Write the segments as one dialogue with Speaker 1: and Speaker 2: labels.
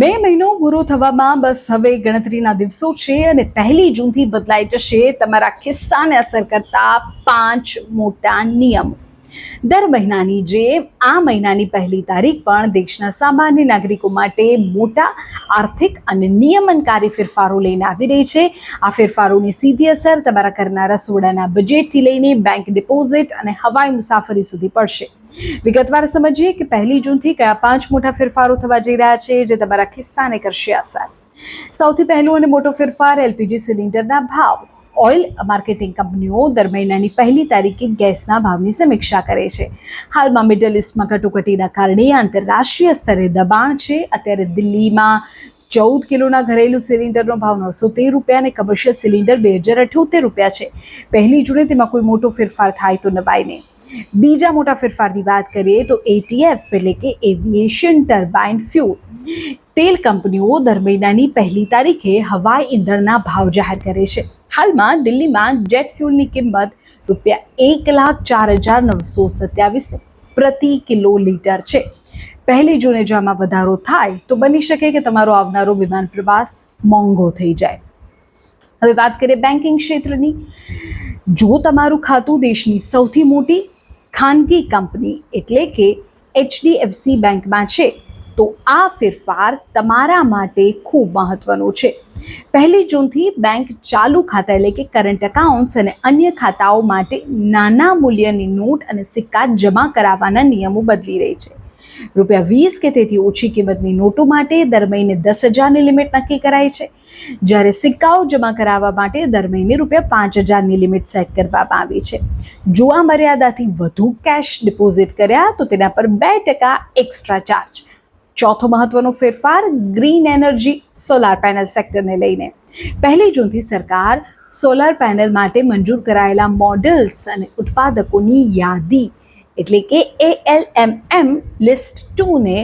Speaker 1: મે મહિનો પૂરો થવામાં બસ હવે ગણતરીના દિવસો છે અને 1 જૂનથી બદલાઈ જશે તમારા ખિસ્સાને અસર કરતા 5 મોટા નિયમો. દર મહિનાની જેમ આ મહિનાની 1 તારીખ પણ દેશના સામાન્ય નાગરિકો માટે મોટા આર્થિક અને નિયમનકારી ફેરફારો લઈને આવી રહી છે. આ ફેરફારોની સીધી અસર તમારા ઘરના રસોડાના બજેટથી લઈને બેંક ડિપોઝિટ અને હવાઈ મુસાફરી સુધી પડશે. વિગતવાર સમજીએ કે 1 જૂનથી કયા 5 મોટા ફેરફારો થવા જઈ રહ્યા છે જે તમારા ખિસ્સાને કરશે અસર. સૌથી પહેલો અને મોટો ફેરફાર એલપીજી સિલિન્ડરના ભાવ. ઓઇલ માર્કેટિંગ કંપનીઓ દર મહિનાની 1 તારીખે ગેસના ભાવની સમીક્ષા કરે છે. હાલમાં મિડલ ઇસ્ટમાં કટોકટીના કારણે આંતરરાષ્ટ્રીય સ્તરે દબાણ છે. અત્યારે દિલ્હીમાં 14 કિલોના ઘરેલું સિલિન્ડરનો ભાવ 913 રૂપિયા અને કમર્શિયલ સિલિન્ડર 2078 રૂપિયા છે. 1 જૂને તેમાં કોઈ મોટો ફેરફાર થાય તો નવાઈ નહીં. બીજા મોટા ફેરફારની વાત કરીએ તો એટીએફ એટલે કે એવિએશન ટર્બાઇન ફ્યુલ. તેલ કંપનીઓ દર મહિનાની 1 તારીખે હવાઈ ઈંધણના ભાવ જાહેર કરે છે. હાલમાં દિલ્હીમાં જેટ ફ્યુલની કિંમત ₹1,04,927 પ્રતિ કિલોલીટર છે. 1 જૂને જો આમાં વધારો થાય તો બની શકે કે તમારો આવનારો વિમાન પ્રવાસ મોંઘો થઈ જાય. હવે વાત કરીએ બેન્કિંગ ક્ષેત્રની. જો તમારું ખાતું દેશની સૌથી મોટી ખાનગી કંપની એટલે કે એચડીએફસી બેંકમાં છે તો આ ફેરફાર તમારા માટે ખૂબ મહત્વનો છે. 1 જૂનથી બેંક ચાલુ ખાતા એટલે કે કરંટ એકાઉન્ટ્સ અને અન્ય ખાતાઓ માટે નાના મૂલ્યની નોટ અને સિક્કા જમા કરાવવાના નિયમો બદલી રહી છે. ₹20 કે તેથી ઓછી કિંમતની નોટો માટે દર મહિને 10,000ની લિમિટ નક્કી કરાઈ છે, જ્યારે સિક્કાઓ જમા કરાવવા માટે દર મહિને ₹5,000ની લિમિટ સેટ કરવામાં આવી છે. જો આ મર્યાદાથી વધુ કેશ ડિપોઝિટ કર્યા તો તેના પર 2% એક્સ્ટ્રા ચાર્જ. ચોથો મહત્વનો ફેરફાર ગ્રીન એનર્જી સોલાર પેનલ સેક્ટરને લઈને. 1 જૂનથી સરકાર સોલાર પેનલ માટે મંજૂર કરાયેલા મોડેલ્સ અને ઉત્પાદકોની યાદી એટલે કે ALMM લિસ્ટ 2ને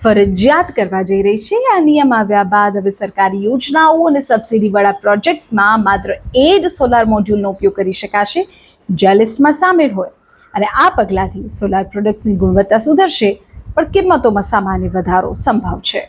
Speaker 1: ફરજિયાત કરવા જઈ રહી છે. આ નિયમ આવ્યા બાદ હવે સરકારી યોજનાઓ અને સબસિડીવાળા પ્રોજેક્ટ્સમાં માત્ર એ જ સોલાર મોડ્યુલનો ઉપયોગ કરી શકાશે જ્યાં લિસ્ટમાં સામેલ હોય. અને આ પગલાંથી સોલાર પ્રોડક્ટ્સની ગુણવત્તા સુધરશે પણ કિંમતોમાં સામાન્ય વધારો સંભવ છે.